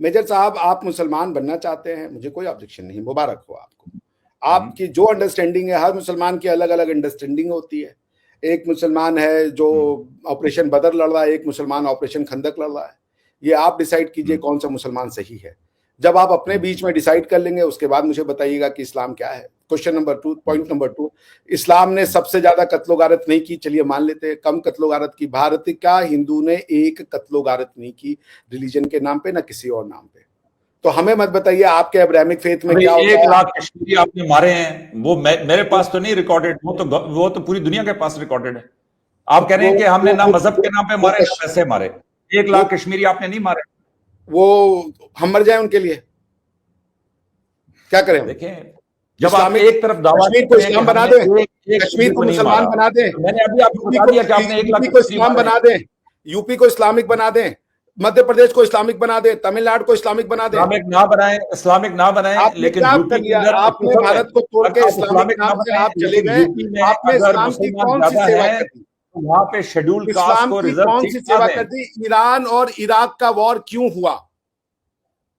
मेजर साहब आप मुसलमान बनना चाहते हैं, मुझे कोई ऑब्जेक्शन नहीं, मुबारक हो आपको। आपकी जो अंडरस्टैंडिंग है, हर मुसलमान की अलग अलग अंडरस्टैंडिंग होती है। एक मुसलमान है जो ऑपरेशन बदर लड़ रहा है, एक मुसलमान ऑपरेशन खंदक लड़ रहा है। ये आप डिसाइड कीजिए कौन सा मुसलमान सही है। जब आप अपने बीच में डिसाइड कर लेंगे, उसके बाद मुझे बताइएगा कि इस्लाम क्या है। क्वेश्चन नंबर 2, पॉइंट नंबर 2, इस्लाम ने सबसे ज्यादा कत्लो गारत नहीं की, चलिए मान लेते हैं कम कत्लो गारत की। भारत का हिंदू ने एक कत्लो गारत नहीं की रिलीजन के नाम पे, ना किसी और नाम पे। तो हमें मत बताइए आपके अब्राहमिक फेथ में क्या होता है। 1 लाख कश्मीरी आपने मारे हैं, वो मेरे पास तो नहीं रिकॉर्डेड, वो तो पूरी दुनिया के पास रिकॉर्डेड है। आप कह रहे हैं कि हमने ना मजहब के नाम पे मारे ना वो- पैसे मारे। 1 लाख कश्मीरी आपने नहीं मारे। वो हम मर जाए उनके लिए, क्या करें हम? देखें, जब आप इस्लामिक एक तरफ दावा कश्मीर को करते हैं कि इस्लाम बना हमने दें, एक कश्मीर कश्मीरी को को नहीं मुसलमान मारा, बना दें, तो मैंने अभी आपको यूपी बता को दिया कि आपने 1 लाख यूपी को कश्मीरी इस्लाम मारे बना दें, यूपी को इस्लामिक बना दें, मध्य प्रदेश को इस्लामिक बना दें, तमिलनाडु को इस्लामिक बना दें। इस्लामिक ना बनाएं, आपने लेकिन क्या यूपी कर के लिया? अंदर आपने भारत को तोड़ के आप इस्लामिक इस्लामिक ना नाम से बनाएं, आप चले लेकिन गए। यूपी में आपने अगर इस्लाम की मुसलमान कौन सी ज्यादा सेवा हैं कर दी? तो वहां पे शेड्यूल कास्ट इस्लाम को की रिजर्व कौन सीट सी ना सेवा दें। कर दी? ईरान और इराक का वॉर क्यों हुआ?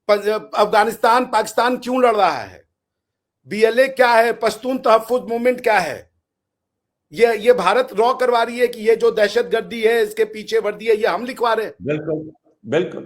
अफगानिस्तान पाकिस्तान क्यों लड़ रहा है? बीएलए क्या है? पश्तून तहफ्फुज मूवमेंट क्या है? ये भारत रॉ करवा रही है कि ये जो दहशतगर्दी है इसके पीछे वर्दी है, ये हम लिखवा रहे हैं। बिल्कुल बिल्कुल।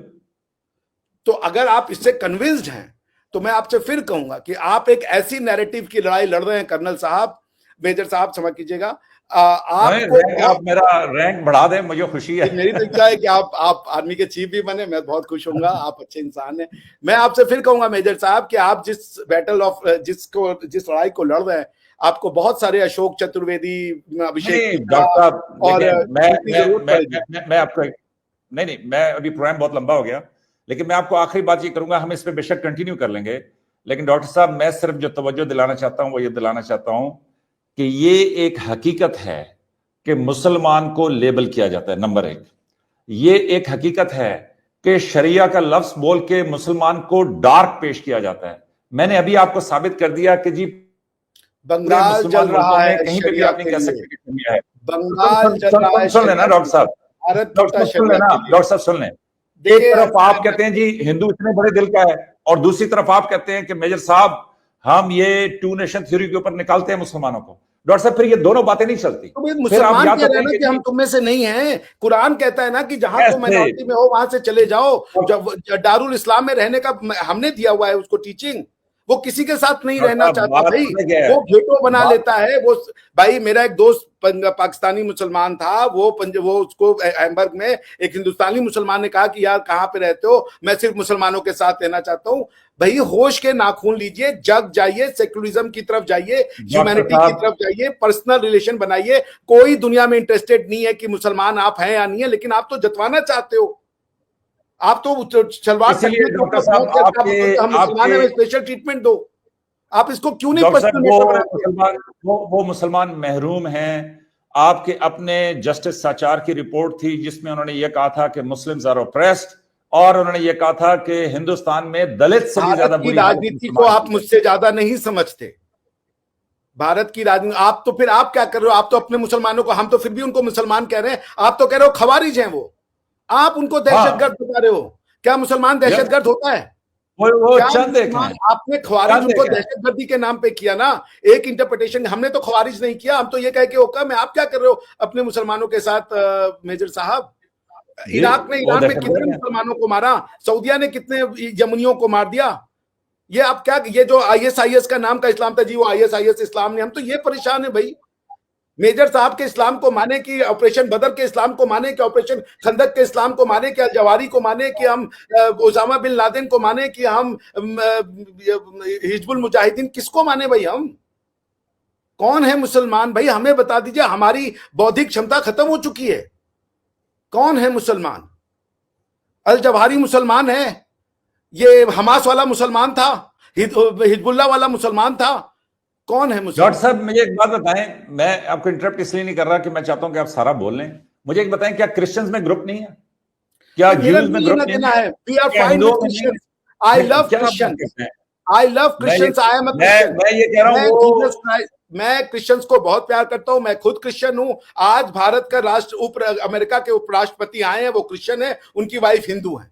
तो अगर आप इससे कन्विंस्ड हैं तो मैं आपसे फिर कहूंगा कि आप एक ऐसी नैरेटिव की लड़ाई लड़ रहे हैं कर्नल साहब, मेजर साहब क्षमा कीजिएगा, आपको आप मेरा रैंक बढ़ा दें, मुझे खुशी है। मेरी तो इच्छा है कि आप आर्मी के चीफ भी बने, मैं बहुत खुश होऊंगा, आप अच्छे इंसान हैं। मैं आपसे फिर कहूंगा मेजर साहब कि आप जिस लड़ाई को लड़ रहे हैं, आपको बहुत सारे अशोक चतुर्वेदी, अभिषेक डॉक्टर साहब और मैं आपको नहीं, मैं अभी प्रोग्राम बहुत लंबा हो गया, लेकिन मैं आपको आखिरी बात ये करूंगा, हम इस पे बेशक कंटिन्यू कर लेंगे, लेकिन डॉक्टर साहब मैं सिर्फ जो तवज्जो दिलाना चाहता हूं वो ये दिलाना चाहता हूं कि ये एक हकीकत है कि मुसलमान को लेबल किया जाता है, नंबर 1। ये एक हकीकत है कि शरिया का लफ्ज बोल के मुसलमान को डार्क पेश किया जाता है। मैंने अभी आपको साबित कर दिया कि जी बंगाल जल रहा है, कहीं पे भी आप नहीं कह सकते कि शरिया है। बंगाल जल रहा है। सुन लेना डॉक्टर साहब, सुन लेना डॉक्टर साहब, सुन लें। एक तरफ आप कहते हैं जी हिंदू इतने बड़े दिल का है, और दूसरी तरफ आप कहते हैं कि मेजर साहब हम ये 2 नेशन थ्योरी के ऊपर निकालते हैं मुसलमानों को। डॉक्टर साहब फिर ये दोनों बातें नहीं चलती। तो मुसलमान कह रहे हैं ना कि हम तुम में से नहीं हैं। कुरान कहता है ना कि जहां तुम माइनॉरिटी में हो वहां से चले जाओ। जब दारुल इस्लाम में रहने का हमने दिया हुआ है उसको टीचिंग। वो किसी के साथ नहीं रहना चाहता भाई, वो घेटो बना लेता है। वो भाई मेरा एक दोस्त पाकिस्तानी मुसलमान था, वो उसको हैम्बर्ग में एक हिंदुस्तानी मुसलमान ने कहा कि यार कहाँ पे रहते हो, मैं सिर्फ मुसलमानों के साथ रहना चाहता हूँ। भाई होश के नाखून लीजिए, जग जाइए, सेक्युलरिज्म की तरफ जाइए, ह्यूमैनिटी की तरफ जाइए, पर्सनल रिलेशन बनाइए। कोई दुनिया में इंटरेस्टेड नहीं है कि मुसलमान आप हैं या नहीं है, लेकिन आप तो जतवाना चाहते हो। आप तो सलवार मुसलमान में स्पेशल ट्रीटमेंट दो। आप इसको क्यों नहीं वो मुसलमान महरूम हैं। आपके अपने जस्टिस साचार की रिपोर्ट थी जिसमें उन्होंने ये कहा था कि मुस्लिम्स आर ऑप्रेस्ड, और उन्होंने ये कहा था कि हिंदुस्तान में दलित से भी ज्यादा बुरी राजनीति को आप मुझसे ज्यादा नहीं समझते। भारत की राजनीति आप तो फिर आप क्या कर रहे हो? आप तो अपने मुसलमानों को, हम तो फिर भी उनको मुसलमान कह रहे हैं, आप तो कह रहे हो खवारिज हैं वो। आप उनको दहशतगर्द बता रहे हो। क्या मुसलमान दहशतगर्द होता है? वो चंद आपने खवारिज उनको दहशतगर्दी के नाम पे किया ना, एक इंटरप्रिटेशन। हमने तो खवारिज नहीं किया, हम तो ये कह के होका मैं आप क्या कर रहे हो अपने मुसलमानों के साथ? मेजर साहब, इराक ने ईरान में कितने मुसलमानों को मारा, सऊदिया ने कितने यमनियों को मार दिया। ये आप क्या, ये जो ISIS का नाम का इस्लाम था जी, वो ISIS इस्लाम ने, हम तो ये परेशान है भाई। मेजर साहब के इस्लाम को माने कि ऑपरेशन बदर के इस्लाम को माने कि ऑपरेशन खंदक के इस्लाम को माने कि जवारी को माने कि हम ओसामा बिन लादेन को माने कि हम हिजबुल मुजाहिदीन, किसको माने भाई? हम कौन है मुसलमान भाई? हमें बता दीजिए। हमारी बौद्धिक क्षमता खत्म हो चुकी है। कौन है मुसलमान? अल जवारी मुसलमान है, ये हमास वाला मुसलमान था, हिजबुल्ला वाला मुसलमान था। कौन है मुसलमान? डॉक्टर साहब मुझे एक बात बताएं, मैं आपको इंटरप्ट इसलिए नहीं कर रहा कि मैं चाहता हूं कि आप सारा बोल लें। मुझे एक बताएं, क्या क्रिश्चियंस में ग्रुप नहीं है? क्या ज्यूज में ग्रुप नहीं है? We are fine with Christians. I love Christians, I love Christians, I am a Christian. मैं ये कह रहा हूं, मैं क्रिश्चियंस को बहुत प्यार करता हूं, मैं खुद क्रिश्चियन हूं। आज भारत का अमेरिका के उपराष्ट्रपति आए हैं, वो क्रिश्चियन है, उनकी वाइफ हिंदू है।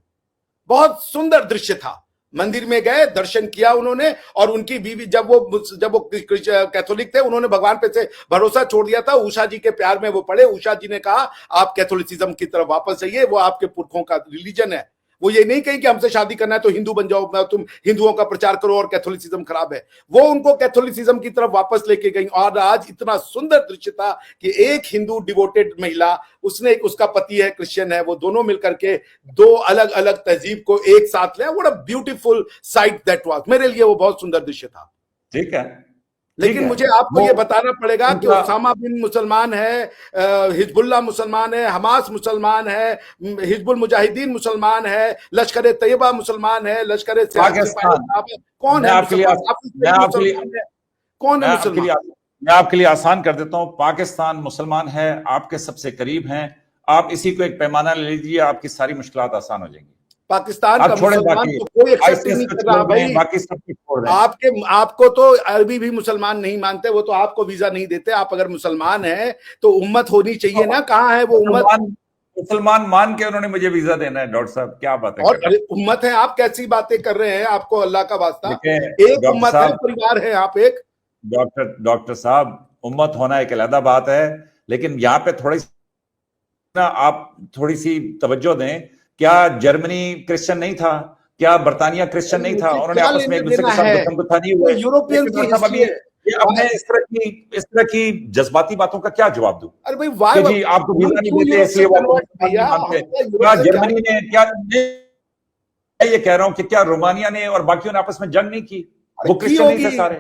बहुत सुंदर दृश्य था। मंदिर में गए, दर्शन किया उन्होंने, और उनकी बीवी, जब वो कैथोलिक थे, उन्होंने भगवान पे से भरोसा छोड़ दिया था। उषा जी के प्यार में वो पड़े। उषा जी ने कहा आप कैथोलिसिज्म की तरफ वापस आइए, वो आपके पुरखों का रिलीजन है। वो ये नहीं कही कि हमसे शादी करना है तो हिंदू बन जाओ, तुम हिंदुओं का प्रचार करो और कैथोलिसिज्म खराब है। वो उनको कैथोलिसिज्म की तरफ वापस लेके गई। और आज इतना सुंदर दृश्य था कि एक हिंदू डिवोटेड महिला, उसने, उसका पति है क्रिश्चियन है, वो दोनों मिलकर के दो अलग अलग तहजीब को एक साथ ले। What a beautiful sight that was. मेरे लिए वो बहुत सुंदर दृश्य था। ठीक है, लेकिन है, मुझे आपको वो ये बताना पड़ेगा कि उनका उसामा बिन मुसलमान है, हिजबुल्लाह मुसलमान है, हमास मुसलमान है, हिजबुल मुजाहिदीन मुसलमान है, लश्कर तैयबा मुसलमान है, लश्कर सिपाही पाकिस्तान। साहब है। कौन मैं है आपके लिए मुसलमान? हाफिज मैं सईद आपके लिए मुसलमान है? कौन है मैं आपके मुसलमान? लिए मैं आपके लिए आसान कर देता हूं। पाकिस्तान मुसलमान है, आपके सबसे करीब हैं। आप इसी को एक पैमाना ले लीजिए, आपकी सारी मुश्किलात आसान हो जाएंगी। पाकिस्तान का आप छोड़ें मुसलमान बाकी, तो कोई एक्सेप्ट ही आईसीएस नहीं को कर रहा छोड़ दें, भाई। बाकी सब कुछ छोड़ दें। आपको तो अरबी भी मुसलमान नहीं मानते, वो तो आपको वीजा नहीं देते। आप अगर मुसलमान हैं तो उम्मत होनी चाहिए ना, कहाँ है वो उम्मत? मुसलमान मुसलमान मान के उन्होंने मुझे वीजा देना है। डॉक्टर साहब क्या बातें और कर रहे अरे हैं? उम्मत है, आप कैसी बातें कर रहे हैं? आपको अल्लाह का वास्ता, देखें एक डॉक्टर उम्मत है, साहब, परिवार है आप एक। डॉक्टर साहब, उम्मत होना एक अलग बात है, लेकिन यहाँ पे थोड़ी ना आप थोड़ी सी तवज्जो दें। क्या जर्मनी क्रिश्चियन नहीं था? क्या बर्तानिया क्रिश्चियन नहीं था? मुझे उन्होंने क्या आपस में लेने एक दूसरे देना के साथ है? गुत्थम गुत्था नहीं वो हुए? यूरोपियन लेकिन की डॉक्टर साहब हिस्ट्री अभी है। ये अब मैं इस तरह की जज्बाती बातों का क्या जवाब दूं अरे भाई वाई, कि जी आपको हम वीजा नहीं क्यों देते यूरोप से इसलिए वो आपको कन्वर्ट मुसलमान भैया? नहीं मानते? हमारा यूरोप क्या से क्या? जर्मनी ने, क्या मैं ये कह रहा हूं कि क्या रोमानिया ने और बाकियों ने आपस में जंग नहीं की? अरे वो की क्रिश्चियन नहीं होगी? थे सारे?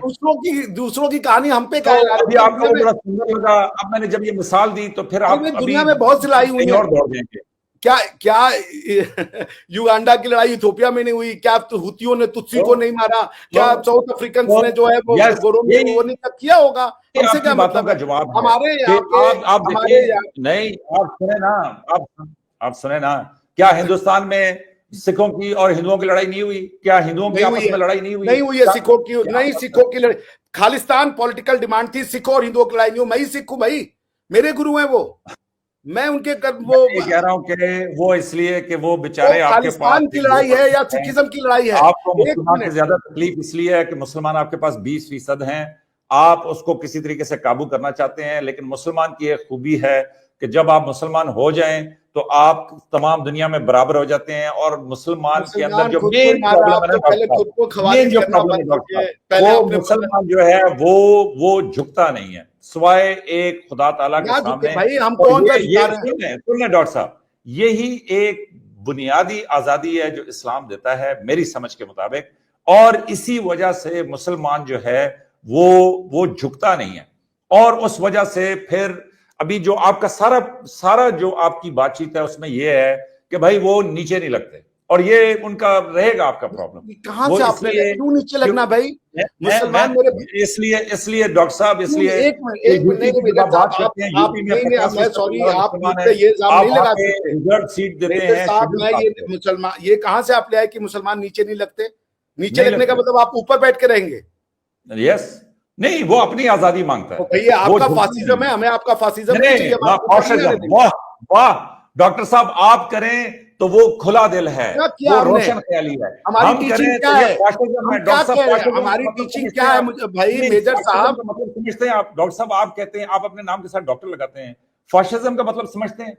दूसरों की कहानी हम पे तो क्या ला रहे अभी हो? आपको वो बड़ा सुंदर लगा, अब मैंने जब ये मिसाल दी तो फिर अरे आप भाई अभी दुनिया में बहुत सी लड़ाई हुई कहीं है। और दौड़ जाएंगे। क्या क्या युगांडा की लड़ाई इथोपिया में नहीं हुई क्या? तो हुतियों ने तुत्सी को नहीं मारा क्या? साउथ अफ्रीकन ने जो है वो यस, गोरों में यही वो नहीं किया होगा? हमसे आपकी क्या बातों मतलब का है? जवाब है हमारे कि यहाँ के, आप हमारे देखिए, यहाँ, नहीं आप सुने ना, आप सुने ना, क्या हिंदुस्तान में सिखों की और हिंदुओं की लड़ाई नहीं हुई? क्या हिंदुओं की नहीं हुई आपस है, में लड़ाई नहीं हुई? नहीं हुई है। सिखों की क्या नहीं, सिखों की लड़ाई, खालिस्तान पॉलिटिकल डिमांड थी, सिखों और हिंदुओं की लड़ाई नहीं हुई। मैं ही सिख हूं भाई, मेरे गुरु हैं वो, मैं उनके मैं ये कह रहा हूं कि वो इसलिए कि वो वो बेचारे आपके पास खालिस्तान की लड़ाई है या सिखिज्म की लड़ाई है? आपको एक मुसलमान से मिनट, ज्यादा तकलीफ इसलिए है कि मुसलमान आपके पास 20% हैं। आप उसको किसी तरीके से काबू करना चाहते हैं, लेकिन मुसलमान की एक खूबी है कि जब आप मुसलमान हो जाएं तो आप तमाम दुनिया में बराबर हो जाते हैं। और मुसलमान के अंदर मुसलमान जो खुद को ही मेन मार रहा। प्रॉब्लम आप है ना तो पहले डॉक्टर खुद को साहब, मेन खवारिज जो करना प्रॉब्लम है बंद डॉक्टर कीजिए। साहब, पहले वो अपने मुसलमान जो है वो झुकता नहीं है सिवाय एक खुदा ताला के ना झुके सामने। भाई, हम और कौन सा ये झुका रहे हैं? सुन डॉक्टर साहब, यही एक बुनियादी आजादी है जो इस्लाम देता है मेरी समझ के मुताबिक। और इसी वजह से मुसलमान जो है वो झुकता नहीं है। और उस वजह से फिर अभी जो आपका सारा सारा जो आपकी बातचीत है उसमें यह है कि भाई वो नीचे नहीं लगते, और ये उनका रहेगा आपका प्रॉब्लम। कहां वो से आपने इसलिए क्यों नीचे लगना भाई? मैं मुसलमान मेरे इसलिए इसलिए डॉक्टर साहब, इसलिए एक कि मिनट, यूपी नहीं की जब मेजर आप बात साहब, करते हैं, आप यूपी में नहीं नहीं, मैं 50% सॉरी, ज्यादा आप मुझ मुसलमान है। पे ये इल्जाम आप नहीं वहां लगा पे सकते रिजर्व सीट देते मेजर हैं साहब। शेड्यूल मैं ये कास्ट को। मुसलमान, ये कहां से आप ले आए कि मुसलमान नीचे नहीं लगते? नीचे नहीं लगने का लगते, मतलब आप ऊपर बैठ के रहेंगे? यस, नहीं वो अपनी आजादी मांगता तो है, भैया वो आपका झुकता फासिज्म है, नहीं। हमें आपका फासिज्म नहीं नहीं चाहिए, हम ना आपको ऊपर नहीं आने फॉसिज्म, देंगे। वाह वाह डॉक्टर साहब, आप करें तो वो खुला दिल है, क्या किया वो हमने? रोशन ख्याली है। हमारी हम टीचिंग करें क्या तो ये है? फॉसिज्म हम है। क्या डॉक्टर साहब कह रहे हैं? फॉसिज्म हमारी का मतलब टीचिंग समझते क्या हैं है? आप? मुझे भाई नहीं, मेजर फॉसिज्म साहब, का मतलब समझते हैं आप? डॉक्टर साहब आप कहते हैं, आप अपने नाम के साथ डॉक्टर लगाते हैं, फॉसिज्म का मतलब समझते हैं?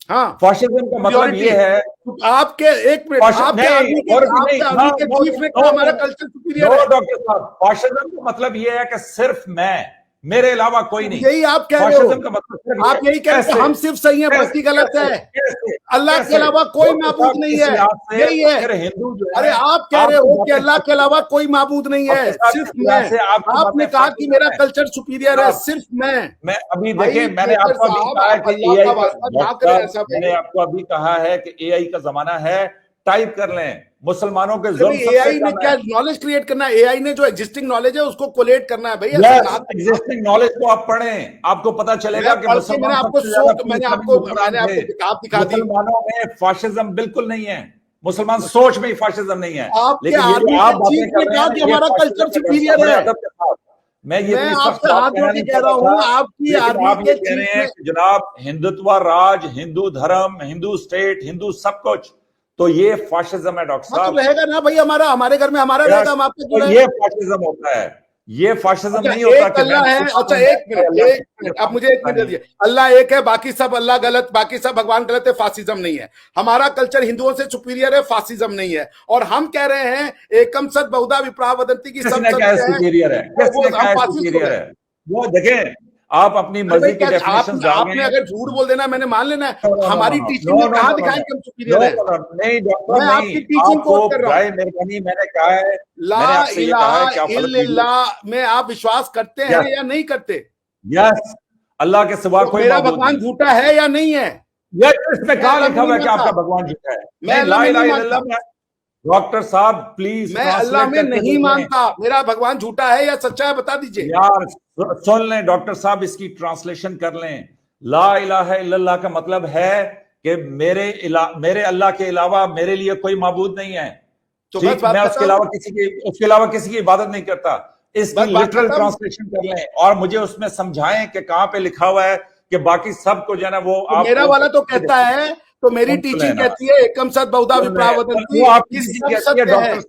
हाँ, फॉसिज्म का मतलब सुपीरियरिटी। ये है, आपके, एक मिनट, नहीं और भी नहीं, आपके हाँ, आर्मी के नो चीफ ने नो कहा हमारा कल्चर नो सुपीरियर है। डॉक्टर साहब, फाशिज्म का मतलब ये है कि सिर्फ मैं, मेरे अलावा कोई नहीं। यही आप कह रहे हो, फाशिज्म का मतलब सिर्फ आप यही कह रहे हो कि कैसे हम सिर्फ सही हैं, बाकी गलत कैसे है, कैसे अल्लाह के कैसे अलावा कोई डॉक्टर माबूद साहब, नहीं इस है, लिहाज से यही है। फिर हिंदू जो अरे है, आप कह रहे आपकी हो कि बातें अल्लाह के अलावा कोई माबूद नहीं है, डॉक्टर साहब, सिर्फ इस लिहाज मैं। से आपकी आपने बातें कहा कि मेरा फाशिज्म है। कल्चर सुपीरियर है, साहब, सिर्फ मैं। मैं अभी भाई देखें, मैंने मेजर आपको अभी साहब, कहा है आप कि अल्लाह का एआई का, वास्ता ना डॉक्टर करें साहब ऐसा मैंने भाई। आपको अभी कहा है कि एआई का जमाना है, टाइप कर लें, मुसलमानों के अरे जुल्म भाई सबसे एआई ने कम क्या है। नॉलेज क्रिएट करना है? एआई ने जो एग्जिस्टिंग नॉलेज है उसको कोलेट करना है भाई, ऐसे यस, ना। एग्जिस्टिंग नॉलेज को आप पढ़ें, आपको पता चलेगा मैं कि पढ़ के मुसलमान सबसे ज्यादा मैंने पीस लविंग आपको हुक्मरान थे। किताब दिखा दी। मुसलमानों में फाशिज्म बिल्कुल नहीं है, मुसलमान सोच में ही फाशिज्म नहीं है। आपके लेकिन ये जो आर्मी आप के बातें चीफ कर ने रहे कहा हैं कि ये हमारा फाशिज्म कल्चर है। डॉक्टर साहब, सुपीरियर बड़े है। अदब के साथ, मैं ये मैं इतनी सख्त आपसे बात हाथ जोड़ कहना के नहीं कह रहा चाहता हूँ, था, आपकी लेकिन आर्मी आप के ये कह चीफ रहे हैं ने। कि जनाब हिंदुत्व राज, हिंदू धर्म, हिंदू स्टेट, हिंदू सब कुछ, तो ये फाशिज्म है डॉक्टर हाँ तो साहब। रहेगा ना भाई, हमारा हमारे घर में हमारा रहेगा, हम आपसे तो क्यों रहे? ये फाशिज्म होता है, ये फाशिज्म अच्छा नहीं होता एक कि मैं अल्लाह है, अच्छा मुसलमान हूं, एक मैं मिनट, अल्लाह एक मिनट, आप मुझे एक मिनट दे नहीं। दिए। अल्लाह एक है, बाकी सब अल्लाह गलत, बाकी सब भगवान गलत है, फासिज्म नहीं है। हमारा कल्चर हिंदुओं से सुपीरियर है, फासिज्म नहीं है। और हम कह रहे हैं एकम सद बहुधा विप्रा वदंती की सब किसने कहा है सत्य है, सुपीरियर है? वो किसने हम कहा है फासिस्ट हो सुपीरियर गए। है? वो देखें, आप अपनी अरे मर्जी भाई की क्या डेफिनेशन डाल आपने गए। अगर झूठ बोल देना मैंने मान लेना है, नो, नो, नो, हमारी नो, टीचिंग नो, में नो, कहाँ नो, दिखाएं नो, कि हम सुपीरियर है? नहीं डॉक्टर मैं आपकी नहीं, टीचिंग आपको कोट कर रहा बराए हूँ। मेहरबानी मैंने कहा है, ला मैंने आपसे ये कहा है कि इलाहा आप गलत वीडियो। इल्लल्लाह में आप विश्वास करते हैं यस या नहीं करते? यस, अल्लाह के सिवा तो कोई मेरा माबूद भगवान नहीं। झूठा है या नहीं है? यस, इसमें मैं कहाँ अल्लाह में लिखा हुआ नहीं है कि मानता, आपका भगवान झूठा है? मैं नहीं, अल्लाह ला में नहीं इलाहा मानता, इल्लल्लाह में। डॉक्टर साहब प्लीज मैं अल्लाह ट्रांसलेट में करके नहीं देखें। मानता। मेरा भगवान झूठा है या सच्चा है बता दीजिए। यार सुन लें डॉक्टर साहब, इसकी ट्रांसलेशन कर लें। ला इलाहा इल्लल्लाह का मतलब है कि मेरे अल्लाह के अलावा मेरे लिए कोई माबूद नहीं है। तो बस ठीक, बात मैं खत्म, उसके अलावा किसी की इबादत नहीं करता। इसकी बस बात लिटरल खत्म। ट्रांसलेशन कर लें और मुझे उसमें समझाएं कि कहां पे लिखा हुआ है कि बाकी सबको जो है ना वो तो आप मेरा वो वाला तो कहता है, तो मेरी सुन टीचिंग लेना, कहती है एकम सत बहुधा सुन लें। विप्रावदंती वो आपकी कि चीजें सब कहती है सत्य है।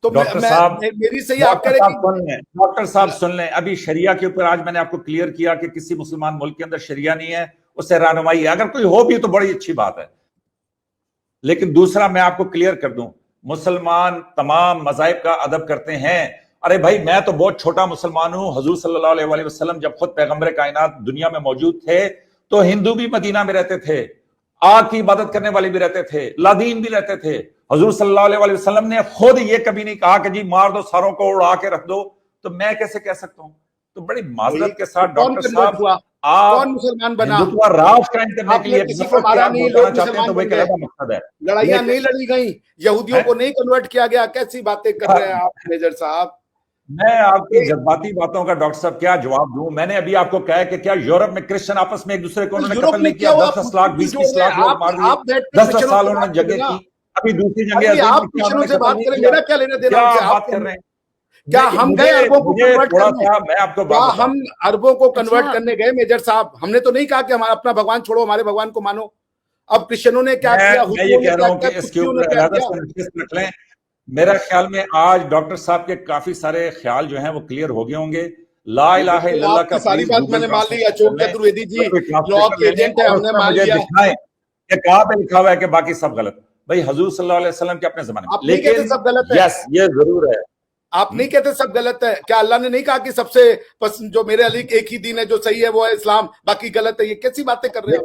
तो डॉक्टर साहब, मेरी सही आप कह डॉक्टर रहे साहब कि सुन लें, डॉक्टर साहब सुन लें। अभी शरिया के ऊपर आज मैंने आपको क्लियर किया कि किसी मुसलमान मुल्क के अंदर शरिया नहीं है, उससे रहनुमाई है। अगर कोई हो भी तो बड़ी अच्छी बात है। लेकिन दूसरा मैं आपको क्लियर कर दूं, मुसलमान तमाम मज़ाहिब का अदब करते हैं। अरे भाई मैं तो बहुत छोटा मुसलमान हूं। हुजूर सल्लल्लाहु अलैहि वसल्लम जब खुद पैगंबर कायनात दुनिया में मौजूद थे तो हिंदू भी मदीना में रहते थे, आग की इबादत करने वाले भी रहते थे, लादीन भी रहते थे। हुजूर सल्लल्लाहु अलैहि वसल्लम ने खुद ये कभी नहीं कहा कि जी मार दो सारों को, उड़ा के रख दो। तो मैं कैसे कह सकता हूं? तो बड़ी वही माजरत के तो साथ कौन डॉक्टर कन्वर्ट साहब, हुआ, कौन आप मुसलमान बना? हिंदुत्व राज कायम करने के आपने लिए किसी को नफरत की मारा आग नहीं, बुझाना लोग चाहते हैं मुसलमान तो वो बन एक गए, अलग मकसद है। लड़ाइयां नहीं लेकिन लड़ी गई, यहूदियों को नहीं कन्वर्ट किया गया। कैसी बातें कर रहे हैं आप मेजर साहब? मैं आपकी ये जज्बाती बातों का डॉक्टर साहब क्या जवाब दूं? मैंने अभी आपको कहा है कि क्या यूरोप में क्रिश्चियन आपस में एक दूसरे को तो उन्होंने यूरोप कत्ल में नहीं क्या किया? हुआ? 10-10 खुद लाख की जो 20-20 है, लाख लोग मार दिए। आप बैठ के 10-10 क्रिश्चियनों साल से उन्होंने बात जंगें करें ना। की। अभी दूसरी जंग अरे भाई अजीम आप में क्या क्रिश्चियनों उन्होंने से कत्ल बात नहीं करें, किया? मेरा क्या लेना देना क्या उनसे? बात कर रहे हैं? क्या नहीं, हम गए अरबों को मुझे कन्वर्ट थोड़ा करने? सा, मैं आपको क्या बात बताऊं, हम अरबों को कन्वर्ट अच्छा, करने गए मेजर साहब? हमने तो नहीं कहा कि हमारा अपना भगवान छोड़ो, हमारे भगवान को मानो। अब क्रिश्चियनों ने क्या किया, मैं ये हुतुओं ने कह रहा क्या हूं कि किया, इसके तुर्कियों ने ऊपर क्या अलहदा किया? से नोटिस रख लें। मेरा ख्याल में आज डॉक्टर साहब के काफी सारे ख्याल जो हैं वो क्लियर हो गए होंगे। ला इलाहा बिल्कुल इल्लल्लाह का आपकी सारी प्लीज बात गूगल मैंने मान ली। ट्रांसलेशन कर अशोक लें, चतुर्वेदी जी या कोई लॉ ट्रांसलेटर के ले लें एजेंट है, और हमने उसमें मान मुझे लिया। दिखाएं कि कहां पे लिखा हुआ है कि बाकी सब गलत। भाई हुजूर सल्लल्लाहु अलैहि वसल्लम के अपने जमाने में, आप नहीं कहते लेकिन सब गलत है? यस ये जरूर है। आप नहीं कहते सब गलत है? क्या अल्लाह ने नहीं कहा कि सबसे जो मेरे अली एक ही दीन है जो सही है वो है इस्लाम, बाकी गलत है? ये कैसी बातें कर रहे हो?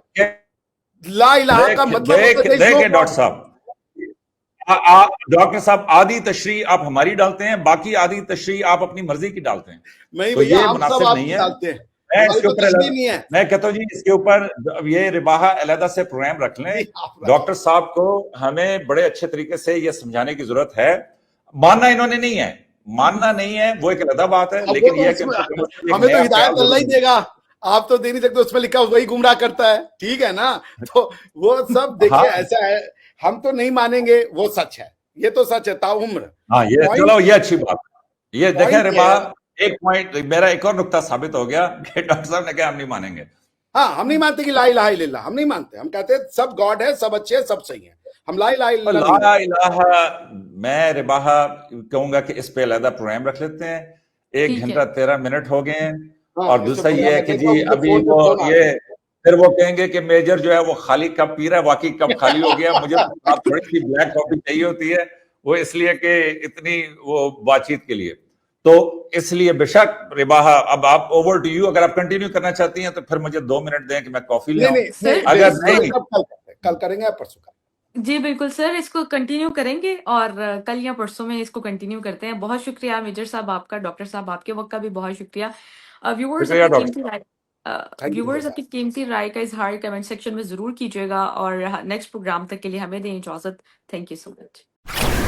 ला इलाहा का मतलब होता है देयर इज नो देखे डॉक्टर गॉड। साहब, डॉक्टर साहब आधी तशरी आप हमारी डालते हैं, बाकी आधी तशरी आप अपनी मर्जी की डालते हैं। नहीं तो भैया, ये हम सब मुनासिब नहीं आपकी है। डालते हैं, मैं हमारी इसके तो ऊपर तशरीह नहीं है। मैं कहता हूं जी इसके ऊपर ये रिबाहा अलहदा से प्रोग्राम रख लें। नहीं, आप रखें। डॉक्टर साहब को हमें बड़े अच्छे तरीके से ये समझाने की जरूरत है। मानना इन्होंने नहीं है, मानना नहीं है वो एक अलग बात है, अब वो लेकिन तो यह है कि उसमें उनको कम से कम एक हमें तो नया हिदायत ख्याल अल्लाह ही जरूर देगा, आप तो दे नहीं सकते। उसमें लिखा वही गुमराह करता है, ठीक है ना? तो वो सब देखिए हाँ ऐसा है, हम तो नहीं मानेंगे, वो सच है, ये तो सच है ताउम्र। हाँ, ये पॉइंट चलो ये अच्छी बात है। ये देखें पॉइंट ये रिबा, है, एक पॉइंट मेरा एक और नुक्ता साबित हो गया कि डॉक्टर साहब ने कहा हम नहीं मानेंगे। हाँ हम नहीं मानते कि ला इलाहा इल्लल्लाह, हम नहीं मानते। हम कहते हैं सब गॉड है, सब अच्छे हैं, सब सही है। हम ला इलाहा और इल्लल्लाह नहीं ला मानते। इलाहा, मैं रिबाहा कहूंगा कि इस पे अलहदा प्रोग्राम रख लेते हैं। 1 ठीक है। घंटा 13 मिनट हो गए हैं। हाँ और इस दूसरा पे ये है मैं कि देखता हूँ, जी मुझे अभी फोन पे वो फोन आ ये रहे हैं। फिर वो कहेंगे कि मेजर जो है वो खाली कप पी रहा है, वाकई कप खाली हो गया। मुझे तो साथ थोड़ी सी ब्लैक कॉफी चाहिए होती है, वो इसलिए कि इतनी वो बातचीत के लिए। तो इसलिए बेशक रिबाहा, अब आप ओवर टू यू। अगर आप कंटिन्यू करना चाहती हैं तो फिर मुझे 2 मिनट दें कि मैं कॉफी ले नहीं आऊं। नहीं सर, नहीं, अगर इसको नहीं, कब कल करते हैं? कल करेंगे या परसों का? जी बिल्कुल सर, इसको कंटिन्यू करेंगे और कल या परसों में इसको कंटिन्यू करते हैं। बहुत शुक्रिया मेजर साहब आपका, डॉक्टर साहब आपके वक्त का भी बहुत शुक्रिया। व्यूवर्स शुक्रिया अपनी डॉक्टर कीमती राय थैंक यू व्यूवर्स सर। अपनी कीमती राय का इजहार कमेंट सेक्शन में जरूर कीजिएगा और नेक्स्ट प्रोग्राम तक के लिए हमें दें इजाजत। Thank you so much.